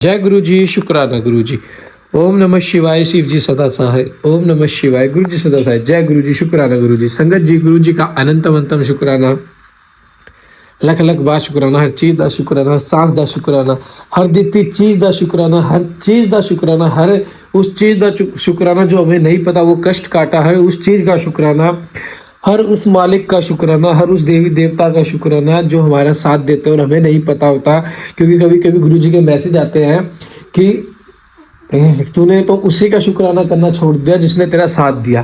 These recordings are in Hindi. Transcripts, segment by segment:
जय गुरु जी, शुक्राना गुरु जी। ओम नमः शिवाय, शिव जी सदा सहाय। ओम नमः शिवाय, गुरु जी सदा सहाय। जय गुरु जी, शुक्राना गुरु जी। संगत जी, गुरु जी का अनंतम अंतम शुक्राना, लख लख बार शुक्राना। हर चीज़ का शुक्राना, सांस का शुक्राना, हर दिती चीज़ का शुक्राना, हर चीज़ का शुक्राना, हर उस चीज़ का शुक्राना जो हमें नहीं पता, वो कष्ट काटा, हर उस चीज़ का शुक्राना, हर उस मालिक का शुक्राना, हर उस देवी देवता का शुक्राना जो हमारा साथ देते हैं और हमें नहीं पता होता। क्योंकि कभी कभी गुरु जी के मैसेज आते हैं कि तूने तो उसी का शुक्राना करना छोड़ दिया जिसने तेरा साथ दिया।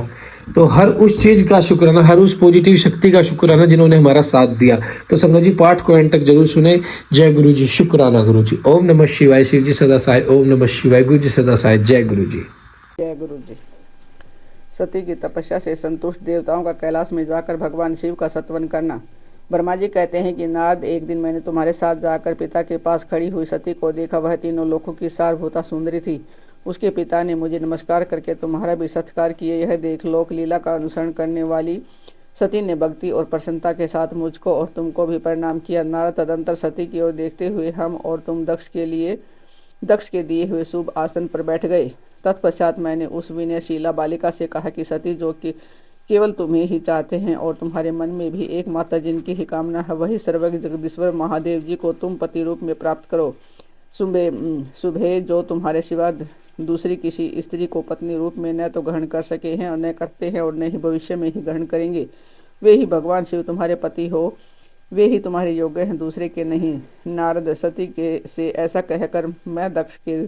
तो हर उस चीज का शुक्राना, हर उस पॉजिटिव शक्ति का शुक्राना जिन्होंने हमारा साथ दिया। तो संगत जी, पाठ को एंड तक जरूर सुने। जय गुरु जी, शुक्राना गुरु जी। ओम नमः शिवाय, शिव जी सदा सहाय। ओम नमः शिवाय, गुरु जी सदा सहाय। जय गुरु जी। जय गुरु जी। सती की तपस्या से संतुष्ट देवताओं का कैलाश में जाकर भगवान शिव का सत्वन करना। ब्रह्मा जी कहते हैं कि नारद, एक दिन मैंने तुम्हारे साथ जाकर पिता के पास खड़ी हुई सती को देखा। वह तीनों लोकों की सारभूता सुंदरी थी। उसके पिता ने मुझे नमस्कार करके तुम्हारा भी सत्कार किए। यह देख लोक लीला का अनुसरण करने वाली सती ने भक्ति और प्रसन्नता के साथ मुझको और तुमको भी प्रणाम किया। नारद तदंतर सती की ओर देखते हुए हम और तुम दक्ष के दिए हुए शुभ आसन पर बैठ गए। तत्पश्चात मैंने उस विनयशीला बालिका से कहा कि सती, जो कि केवल तुम्हें ही चाहते हैं और तुम्हारे मन में भी एकमात्र जिनकी ही कामना है, वही सर्वज्ञ जगदीश्वर महादेव जी को तुम पति रूप में प्राप्त करो। सुबह जो तुम्हारे सिवा दूसरी किसी स्त्री को पत्नी रूप में न तो ग्रहण कर सके हैं और न करते हैं और न ही भविष्य में ही ग्रहण करेंगे, वे ही भगवान शिव तुम्हारे पति हो। वे ही तुम्हारे योग्य हैं, दूसरे के नहीं। नारद सती के से ऐसा कहकर मैं दक्ष के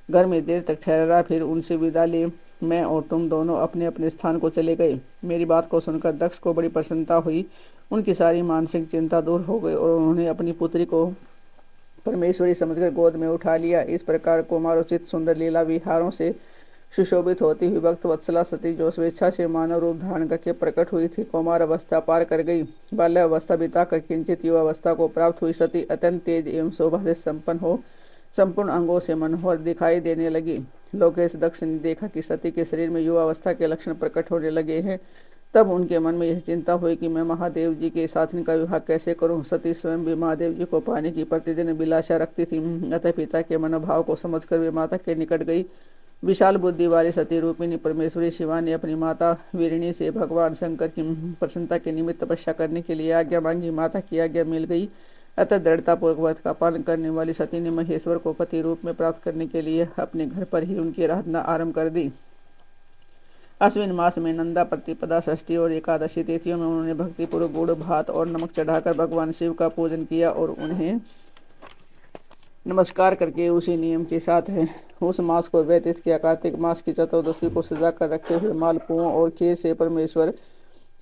घर में देर तक ठहरा। फिर उनसे विदा ले मैं और तुम दोनों अपने अपने स्थान को चले गए। मेरी बात को सुनकर दक्ष को बड़ी प्रसन्नता हुई। उनकी सारी मानसिक चिंता दूर हो गई और उन्होंने अपनी पुत्री को परमेश्वरी समझकर गोद में उठा लिया। इस प्रकार कुमारोचित सुंदर लीला विहारों से सुशोभित होती हुई भक्त वत्सला सती, जो स्वेच्छा से मानव रूप धारण करके प्रकट हुई थी, कुमार अवस्था पार कर गई। बाल्य अवस्था बिताकर किंचित युवावस्था को प्राप्त हुई सती अत्यंत तेज एवं शोभा से संपन्न हो संपूर्ण अंगों से मनोहर दिखाई देने लगी। लोकेश दक्ष ने देखा कि सती के शरीर में युवावस्था के लक्षण प्रकट होने लगे हैं। तब उनके मन में यह चिंता हुई कि मैं महादेव जी के साथ इनका विवाह कैसे करूं। सती स्वयं भी महादेव जी को पाने की प्रतिदिन अभिलाषा रखती थी। अतः पिता के मनोभाव को समझकर वे माता के निकट गई। विशाल बुद्धि वाली सती रूपिणी परमेश्वरी शिवा ने अपनी माता वीरिणी से भगवान शंकर की प्रसन्नता के निमित्त तपस्या करने के लिए आज्ञा मांगी। माता की आज्ञा मिल गई। अतः दृढ़तापूर्वक व्रत का पालन करने वाली सती ने महेश्वर को पति रूप में प्राप्त करने के लिए अपने घर पर ही उनकी आराधना आरंभ कर दी। अश्विन मास में नंदा प्रतिपदा, षष्ठी और एकादशी तिथियों में उन्होंने भक्तिपूर्वक गुड़ भात और नमक चढ़ाकर भगवान शिव का पूजन किया और उन्हें नमस्कार करके उसी नियम के साथ है उस मास को व्यतीत किया। कार्तिक मास की चतुर्दशी को सजा कर रखे हुए मालपुओं और खीर से परमेश्वर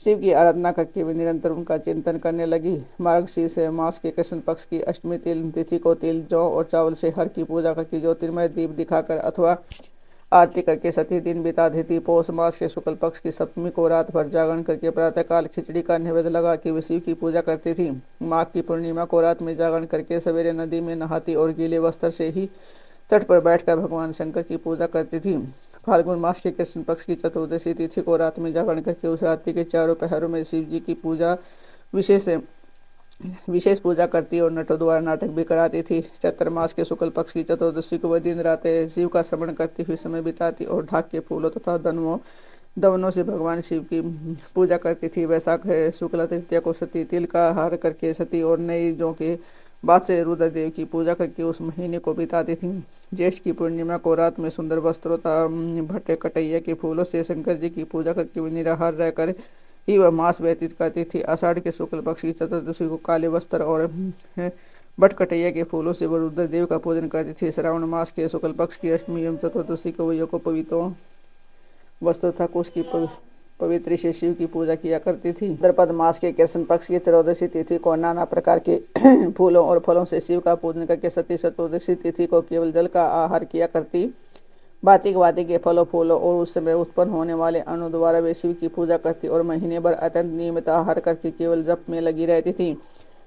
शिव की आराधना करके वे निरंतर उनका चिंतन करने लगी। मार्गशीर्ष मास के कृष्ण पक्ष की अष्टमी तिथि को तिल, जौ और चावल से हर की पूजा करके ज्योतिर्मय दीप दिखाकर अथवा आरती करके सती दिन बिता देती। पौष मास के शुक्ल पक्ष की सप्तमी को रात भर जागरण करके प्रातःकाल खिचड़ी का नैवेद्य लगा के वे शिव की पूजा करती थी। माघ की पूर्णिमा को रात में जागरण करके सवेरे नदी में नहाती और गीले वस्त्र से ही तट पर बैठकर भगवान शंकर की पूजा करती थी। फाल्गुन मास के कृष्ण पक्ष की चतुर्दशी तिथि को रात में जागरण करके उस रात्रि के चारों पहरों में शिव जी की पूजा विशेष पूजा करती और नटों द्वारा नाटक भी कराती थी। चैत्र मास के शुक्ल पक्ष की चतुर्दशी को वह दिन रात शिव का स्मरण करती हुई समय बिताती और ढाक के फूलों तथा दवनों से भगवान शिव की पूजा करती थी। वैशाख शुक्ल तृतीया को सती तिल का हार करके सती और नई जौ के बाद से रुद्रदेव की पूजा करके उस महीने को बिताती थी। ज्येष्ठ की पूर्णिमा को रात में सुंदर वस्त्रों तथा भट्टे कटैया के फूलों से शंकर जी की पूजा करके वे निराहार रहकर ही वह मास व्यतीत करती थी। आषाढ़ के शुक्ल पक्ष की चतुर्दशी को काले वस्त्र और भटकटैया के फूलों से वह रुद्रदेव का पूजन करती थी। श्रावण मास के शुक्ल पक्ष की अष्टमी एवं चतुर्दशी को वह पवित्रों वस्त्र था कुश की पवित्र से शिव की पूजा किया करती थी। द्रपद मास के कृष्ण पक्ष की त्रयोदशी तिथि को नाना प्रकार के फूलों और फलों से शिव का पूजन करके सती चतुर्दशी तिथि को केवल जल का आहार किया करती। भांति के फलों फूलों और उस समय उत्पन्न होने वाले अणु द्वारा वे शिव की पूजा करती और महीने भर अत्यंत नियमित आहार करके केवल जप में लगी रहती थी।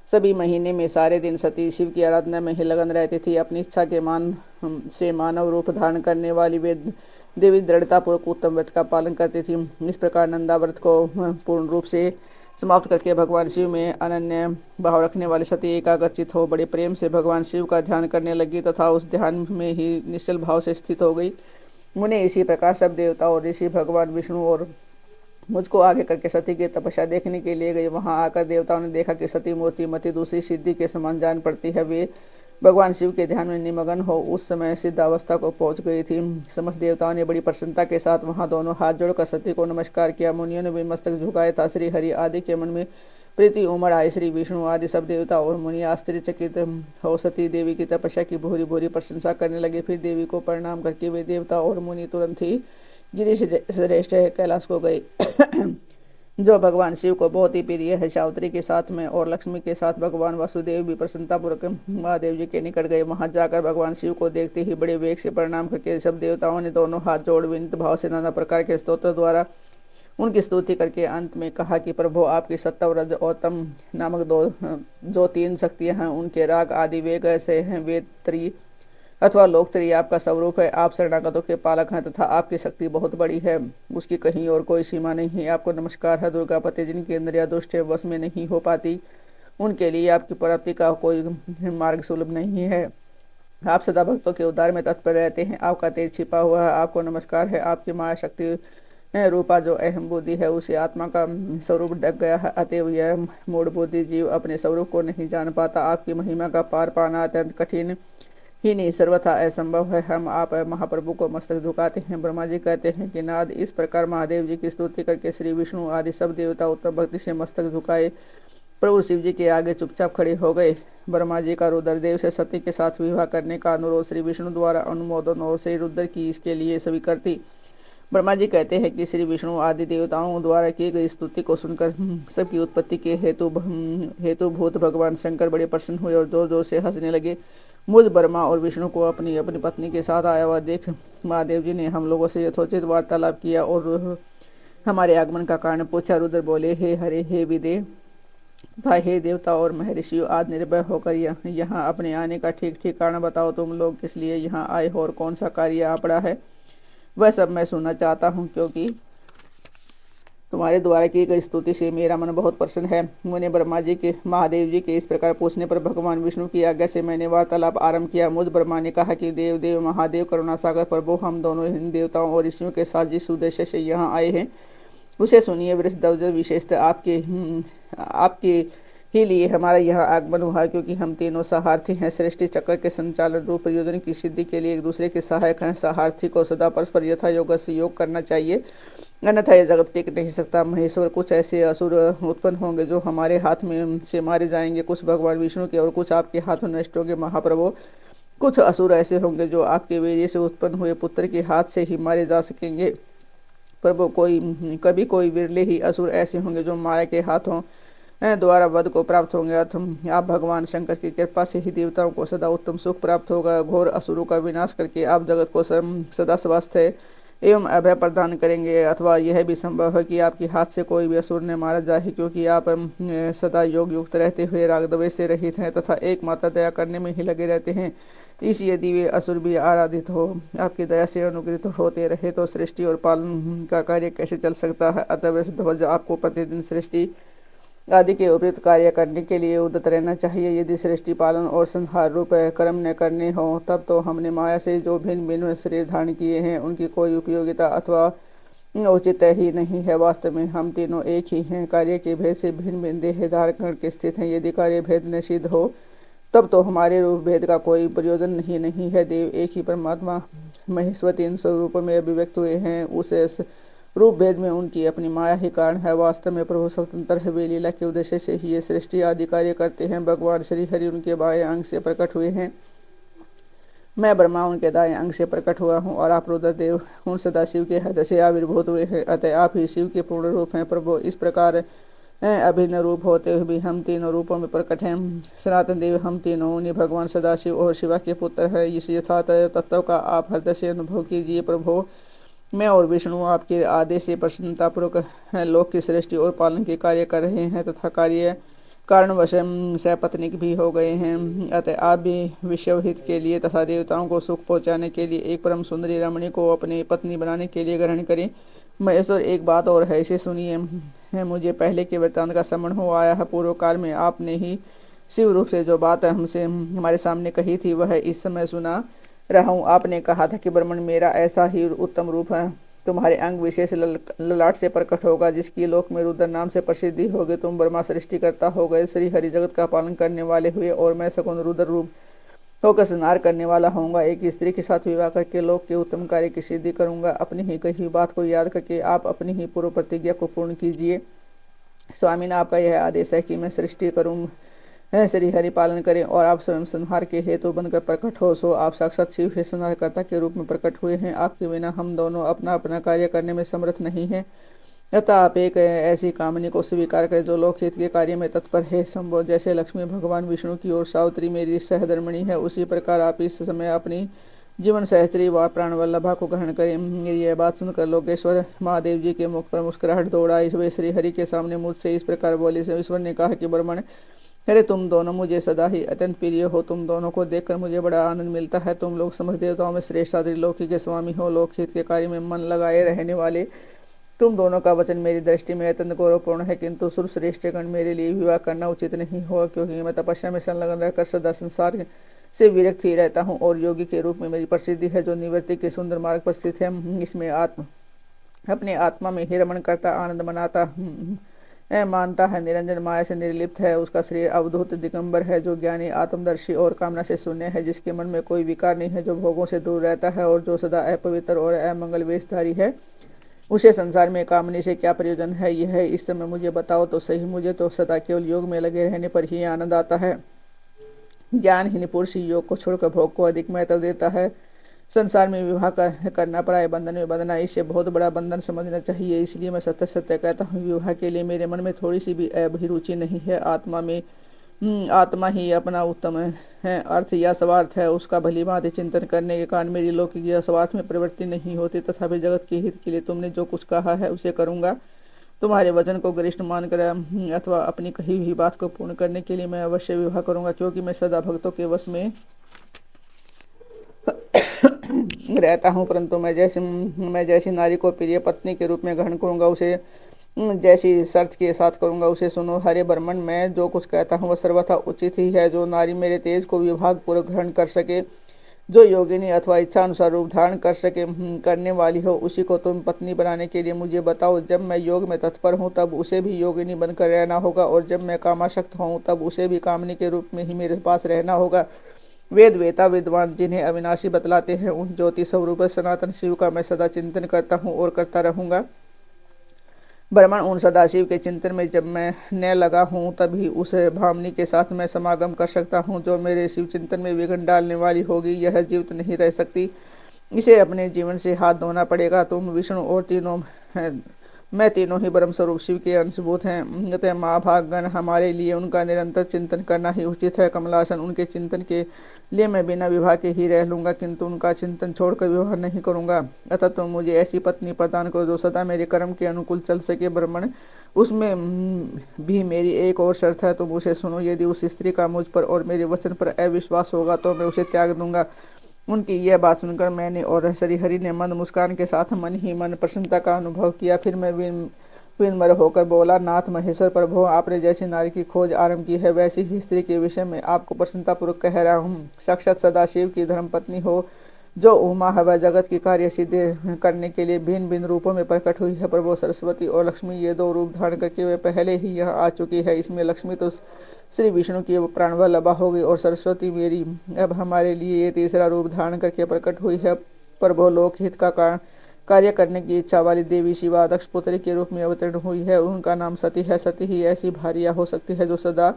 सभी महीने में सारे दिन सती शिव की आराधना में ही लगन रहती थी। अपनी इच्छा के मानव रूप धारण करने वाली वे देवी दृढ़तापूर्वक उत्तम व्रत का पालन करती थी। इस प्रकार नंदा व्रत को पूर्ण रूप से समाप्त करके भगवान शिव में अनन्य भाव रखने वाली सती एकाग्रचित हो बड़े प्रेम से भगवान शिव का ध्यान करने लगी तथा उस ध्यान में ही निश्चल भाव से स्थित हो गई। मुनि इसी प्रकार सब देवता और ऋषि भगवान विष्णु और मुझको आगे करके सती की तपस्या देखने के लिए गई। वहां आकर देवताओं ने देखा कि सती मूर्ति मति दूसरी सिद्धि के समान जान पड़ती है। वे भगवान शिव के ध्यान में निमग्न हो उस समय सिद्धावस्था को पहुंच गई थी। समस्त देवताओं ने बड़ी प्रसन्नता के साथ वहां दोनों हाथ जोड़कर सती को नमस्कार किया। मुनियों ने भी मस्तक झुकाया था। श्री हरि आदि के मन में प्रीति उमड़ आई। श्री विष्णु आदि सब देवता और मुनि आश्चर्यचकित हो सती देवी की तपस्या की भूरी भूरी प्रशंसा करने लगे। फिर देवी को प्रणाम करके वे देवता और मुनि तुरंत ही गिरी श्रेष्ठ कैलाश को गए जो भगवान शिव को बहुत ही प्रिय है। सावित्री के साथ में और लक्ष्मी के साथ भगवान वासुदेव भी प्रसन्नतापूर्वक महादेव जी के निकट गए। वहां जाकर भगवान शिव को देखते ही बड़े वेग से प्रणाम करके सब देवताओं ने दोनों हाथ जोड़ विनीत भाव से नाना प्रकार के स्तोत्र द्वारा उनकी स्तुति करके अंत में कहा कि प्रभु आपकी सत्व रज और तम नामक जो तीन शक्तियां हैं उनके राग आदि वेग ऐसे हैं। वेद त्री अथवा लोकत्री आपका स्वरूप है। आप शरणागतों के पालक हैं तथा आपकी शक्ति बहुत बड़ी है, उसकी कहीं और कोई सीमा नहीं है। आपको नमस्कार है। दुर्गापति जिनकी इंद्रिया दुष्ट वश में नहीं हो पाती उनके लिए आपकी प्राप्ति का कोई मार्ग सुलभ नहीं है। आप सदा भक्तों के उद्धार में तत्पर रहते हैं। आपका तेज छिपा हुआ है। आपको नमस्कार है। आपकी माया शक्ति रूपा जो अहम बुद्धि है उसे आत्मा का स्वरूप ढक गया है, अतएव यह मूढ़ बुद्धि जीव अपने स्वरूप को नहीं जान पाता। आपकी महिमा का पार पाना अत्यंत कठिन ही नहीं सर्वथा असंभव है। हम आप महाप्रभु को मस्तक झुकाते हैं। ब्रह्मा जी कहते हैं कि नाद इस प्रकार महादेव जी की स्तुति करके श्री विष्णु आदि सब देवता उत्तम भक्ति से मस्तक झुकाए प्रभु शिव जी के आगे चुपचाप खड़े हो गए। ब्रह्मा जी का रुद्रदेव से सती के साथ विवाह करने का अनुरोध श्री विष्णु द्वारा अनुमोदन और श्री रुद्र की इसके लिए स्वीकृति। ब्रह्मा जी कहते हैं कि श्री विष्णु आदि देवताओं द्वारा की गई स्तुति को सुनकर सबकी उत्पत्ति के हेतुभूत भगवान शंकर बड़े प्रसन्न हुए और जोर जोर से हंसने लगे। मुझ ब्रह्मा और विष्णु को अपनी अपनी पत्नी के साथ आया हुआ देख महादेव जी ने हम लोगों से यथोचित वार्तालाप किया और हमारे आगमन का कारण पूछा। रुद्र बोले, हे हरे, हे विदे तथा हे देवता और महर्षियों, आज निर्भय होकर यहाँ अपने आने का ठीक ठीक कारण बताओ। तुम लोग किस लिए यहाँ आए हो और कौन सा कार्य आ पड़ा है, वह सब मैं सुनना चाहता हूँ, क्योंकि तुम्हारे द्वारा की गई स्तुति से मेरा मन बहुत प्रसन्न है। मुझे ब्रह्मा जी के महादेव जी के इस प्रकार पूछने पर भगवान विष्णु की आज्ञा से मैंने वार्तालाप आरंभ किया। मुझ ब्रह्मा ने कहा कि देव देव महादेव करुणा सागर प्रभु, हम दोनों इन देवताओं और ऋषियों के साथ जिस उद्देश्य से यहाँ आए हैं उसे सुनिए। वृषध्वज विशेषतः आपके ही लिए हमारा यहाँ आगमन हुआ, क्योंकि हम तीनों सहार्थी हैं। सृष्टि चक्र के संचालन रूप प्रयोजन की सिद्धि के लिए एक दूसरे के सहायक हैं। सहार्थी को सदा परस्पर यथा योग से योग करना चाहिए, अन्यथा यह जगत टिक नहीं सकता। महेश्वर, कुछ ऐसे असुर उत्पन्न होंगे जो हमारे हाथ में से मारे जाएंगे, कुछ भगवान विष्णु के और कुछ आपके हाथों नष्ट होंगे। महाप्रभु, कुछ असुर ऐसे होंगे जो आपके वीर्य से उत्पन्न हुए पुत्र के हाथ से ही मारे जा सकेंगे। प्रभु, कभी कोई विरले ही असुर ऐसे होंगे जो माया के हाथों द्वारा वध को प्राप्त होंगे। आप भगवान शंकर की कृपा से ही देवताओं को सदा उत्तम सुख प्राप्त होगा। घोर असुरों का विनाश करके आप जगत को सदा स्वास्थ्य एवं अभय प्रदान करेंगे। अथवा यह भी संभव है कि आपके हाथ से कोई भी असुर न मारा जाए, क्योंकि आप सदा योग युक्त रहते हुए राग द्वेष से रहित हैं तथा एकमात्र दया करने में ही लगे रहते हैं। इस यदि वे असुर भी आराधित हो आपकी दया से अनुग्रहित होते रहे तो सृष्टि और पालन का कार्य कैसे चल सकता है। अतः वृषध्वज, आपको प्रतिदिन सृष्टि आदि के उपयुक्त कार्य करने के लिए उद्यत रहना चाहिए। यदि सृष्टि पालन और संहार रूप कर्म न करने हो तब तो हमने माया से जो भिन्न भिन्न शरीर धारण किए हैं उनकी कोई उपयोगिता अथवा उचित ही नहीं है। वास्तव में हम तीनों एक ही हैं, कार्य के भेद से भिन्न भिन्न देह धारण करके स्थित हैं। यदि कार्य भेद न सिद्ध हो तब तो हमारे रूप भेद का कोई प्रयोजन नहीं है। देव एक ही परमात्मा महेश्वर तीन स्वरूपों में अभिव्यक्त हुए हैं, उस रूप भेद में उनकी अपनी माया ही कारण है। वास्तव में प्रभु स्वतंत्र है, वे लीला के उद्देश्य से ही ये सृष्टि आदि कार्य करते हैं। भगवान श्री हरि उनके बाएं अंग से प्रकट हुए हैं, मैं ब्रह्मा उनके दाएं अंग से प्रकट हुआ हूँ, और आप रुद्रदेव उन सदाशिव के हृदय से आविर्भूत हुए हैं। अतः आप ही शिव के पूर्ण रूप हैं। प्रभु, इस प्रकार अभिन्न रूप होते हुए भी हम तीनों रूपों में प्रकट हैं। सनातन देव, हम तीनों उन्हीं भगवान सदाशिव और शिवा के पुत्र हैं। इस यथार्थ तत्व का आप हृदय से अनुभव कीजिए। प्रभु, मैं और विष्णु आपके आदेश से प्रसन्नतापूर्वक लोक की सृष्टि और पालन के कार्य कर रहे हैं तथा कार्य कारणवश सपत्नीक भी हो गए हैं। अतः आप भी विश्वहित के लिए तथा देवताओं को सुख पहुंचाने के लिए एक परम सुंदरी रमणी को अपनी पत्नी बनाने के लिए ग्रहण करें। महेश्वर, एक बात और है, इसे सुनिए। मुझे पहले के वृत्तांत का स्मरण हो आया है। पूर्व काल में आपने ही शिव रूप से जो बात हमसे हमारे सामने कही थी वह इस समय सुना रहा हूँ। आपने कहा था कि ब्रह्मण मेरा ऐसा ही उत्तम रूप है, तुम्हारे अंग विशेष ललाट से प्रकट होगा, जिसकी लोक में रुद्र नाम से प्रसिद्धि होगी। तुम ब्रह्मा सृष्टिकर्ता हो गए, श्री हरि जगत का पालन करने वाले हुए, और मैं सगुण रुद्र रूप होकर संहार करने वाला होऊंगा। एक स्त्री के साथ विवाह करके लोक के उत्तम कार्य की सिद्धि करूंगा। अपनी ही कही बात को याद करके आप अपनी ही पूर्व प्रतिज्ञा को पूर्ण कीजिए। स्वामी ने आपका यह आदेश है कि मैं सृष्टि करूँ, श्री हरि पालन करें और आप स्वयं संहार के हेतु बनकर प्रकट हो। सो आप साक्षात शिव के संहारकर्ता के रूप में प्रकट हुए हैं। आपके बिना हम दोनों अपना अपना कार्य करने में समर्थ नहीं हैं। अतः आप एक ऐसी कामनी को स्वीकार करें जो लोकहित के कार्य में तत्पर है। संभव जैसे लक्ष्मी भगवान विष्णु की ओर सावित्री मेरी सहधर्मिणी है, उसी प्रकार आप इस समय अपनी जीवन सहचरी व प्राणवल्लभा को ग्रहण करें। मेरी यह बात सुनकर लोकेश्वर महादेव जी के मुख पर मुस्कुराहट दौड़ा। वे श्री हरि के सामने मुझसे इस प्रकार बोले। ईश्वर ने कहा कि ब्रह्मण, अरे तुम दोनों मुझे सदा ही अत्यंत प्रिय हो। तुम दोनों को देखकर मुझे बड़ा आनंद मिलता है। तुम लोग समस्त देवताओं में श्रेष्ठ त्रिलोकी के स्वामी हो, लोकहित के कार्य में मन लगाए रहने वाले। तुम दोनों का वचन मेरी दृष्टि में अत्यंत गौरवपूर्ण है, किंतु सुरश्रेष्ठ गण मेरे लिए विवाह करना उचित नहीं होगा, क्योंकि मैं तपस्या में संलग्न रहकर सदा संसार से विरक्त ही रहता हूँ और योगी के रूप में मेरी प्रसिद्धि है, जो निवृत्ति के सुंदर मार्ग पर स्थित है। इसमें अपने आत्मा में ही रमण करता, आनंद मनाता मानता है, निरंजन माया से निर्लिप्त है। उसका शरीर अवधूत दिगंबर है, जो ज्ञानी, आत्मदर्शी और कामना से शून्य है, जिसके मन में कोई विकार नहीं है, जो भोगों से दूर रहता है और जो सदा अपवित्र और अमंगल वेशधारी है। उसे संसार में कामनी से क्या प्रयोजन है, यह इस समय मुझे बताओ तो सही। मुझे तो सदा केवल योग में लगे रहने पर ही आनंद आता है। ज्ञानहीन पुरुष योग को छोड़कर भोग को अधिक महत्व देता है। संसार में विवाह करना पराये बंधन में बंधना इसे बहुत बड़ा बंधन समझना चाहिए। इसलिए मैं सत्य सत्य कहता हूँ, विवाह के लिए मेरे मन में थोड़ी सी भी अभिरुचि नहीं है। आत्मा ही अपना उत्तम है, अर्थ या स्वार्थ है, उसका भली भांति चिंतन करने के कारण मेरी लौकिक या स्वार्थ में प्रवृत्ति नहीं होती। तथापि जगत के हित के लिए तुमने जो कुछ कहा है उसे करूँगा। तुम्हारे वचन को गरिष्ठ मानकर अथवा अपनी कही हुई बात को पूर्ण करने के लिए मैं अवश्य विवाह करूँगा, क्योंकि मैं सदा भक्तों के वश में रहता हूँ। परंतु मैं जैसी नारी को प्रिय पत्नी के रूप में ग्रहण करूँगा, उसे जैसी शर्त के साथ करूँगा उसे सुनो। हरे ब्रह्मण, मैं जो कुछ कहता हूँ वह सर्वथा उचित ही है। जो नारी मेरे तेज को विभाग पूर्वक ग्रहण कर सके, जो योगिनी अथवा इच्छा अनुसार रूप धारण कर सके करने वाली हो, उसी को तुम पत्नी बनाने के लिए मुझे बताओ। जब मैं योग में तत्पर हूँ तब उसे भी योगिनी बनकर रहना होगा, और जब मैं कामाशक्त हूँ तब उसे भी कामनी के रूप में ही मेरे पास रहना होगा। वेद वेता विद्वान जिन्हें अविनाशी बतलाते हैं, उन ज्योति स्वरूप सनातन शिव का मैं सदा चिंतन करता हूँ और करता रहूँगा। ब्रह्मण, उन सदाशिव के चिंतन में जब मैं न लगा हूँ तभी उस भावनी के साथ मैं समागम कर सकता हूँ, जो मेरे शिव चिंतन में विघ्न डालने वाली होगी। यह जीवित नहीं रह सकती, इसे अपने जीवन से हाथ धोना पड़ेगा। तुम विष्णु और मैं तीनों ही ब्रह्म स्वरूप शिव के अंशभूत हैं। अतः महाभागगण हमारे लिए उनका निरंतर चिंतन करना ही उचित है। कमलासन, उनके चिंतन के लिए मैं बिना विवाह के ही रह लूँगा, किंतु उनका चिंतन छोड़कर विवाह नहीं करूँगा। अतः तुम मुझे ऐसी पत्नी प्रदान करो जो सदा मेरे कर्म के अनुकूल चल सके। ब्राह्मण, उसमें भी मेरी एक और शर्त है, तुम उसे सुनो। यदि उस स्त्री का मुझ पर और मेरे वचन पर अविश्वास होगा तो मैं उसे त्याग दूंगा। उनकी यह बात सुनकर मैंने और श्रीहरि ने मंद मुस्कान के साथ मन ही मन प्रसन्नता का अनुभव किया। फिर मैं विनम्र होकर बोला, नाथ महेश्वर प्रभु, आपने जैसी नारी की खोज आरंभ की है, वैसी ही स्त्री के विषय में आपको प्रसन्नतापूर्वक कह रहा हूँ। साक्षात सदाशिव की धर्मपत्नी हो, जो उमा हवा जगत की कार्य सिद्ध करने के लिए भिन्न भिन्न रूपों में प्रकट हुई है। प्रभु सरस्वती और लक्ष्मी ये दो रूप धारण करके वे पहले ही यह आ चुकी है। इसमें लक्ष्मी तो श्री विष्णु की प्राणवल्लभा होगी और सरस्वती मेरी अब हमारे लिए ये तीसरा रूप धारण करके प्रकट हुई है। प्रभु लोकहित का कार्य करने की इच्छा वाली देवी शिवा दक्ष पुत्री के रूप में अवतीर्ण हुई है। उनका नाम सती है। सती ही ऐसी भार्या हो सकती है जो सदा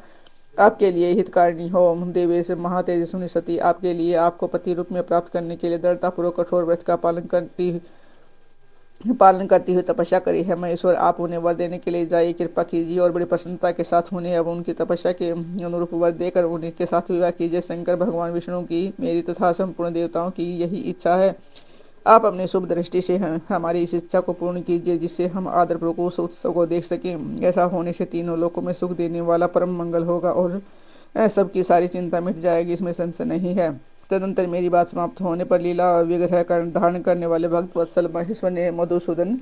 आपके लिए हितकारिणी हो। देवेश महातेजस्विनी सती आपके लिए आपको पति रूप में प्राप्त करने के लिए दृढ़तापूर्वक कठोर व्रत का पालन करती हुई तपस्या करी है। महेश्वर, आप उन्हें वर देने के लिए जाइए, कृपा कीजिए और बड़ी प्रसन्नता के साथ उन्हें अब उनकी तपस्या के अनुरूप वर देकर उन्हीं के साथ विवाह कीजिए। शंकर भगवान विष्णु की, मेरी तथा संपूर्ण देवताओं की यही इच्छा है। आप अपनी शुभ दृष्टि से हमारी इस इच्छा को पूर्ण कीजिए, जिससे हम आदरपूर्वक उस उत्सव को देख सकें। ऐसा होने से तीनों लोकों में सुख देने वाला परम मंगल होगा और सबकी सारी चिंता मिट जाएगी, इसमें संशय नहीं है। तदंतर मेरी बात समाप्त होने पर लीला विग्रह धारण करने वाले भक्त वत्सल महेश्वर ने मधुसूदन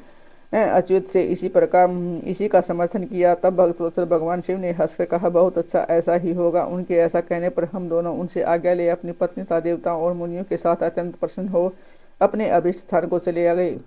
अच्युत से इसी का समर्थन किया। तब भक्तवत्सल भगवान शिव ने हंसकर कहा, बहुत अच्छा, ऐसा ही होगा। उनके ऐसा कहने पर हम दोनों उनसे आज्ञा ले अपनी पत्नी तथा देवताओं और मुनियों के साथ अत्यंत प्रसन्न हो अपने अभिष्ट स्थान को चले आ गए।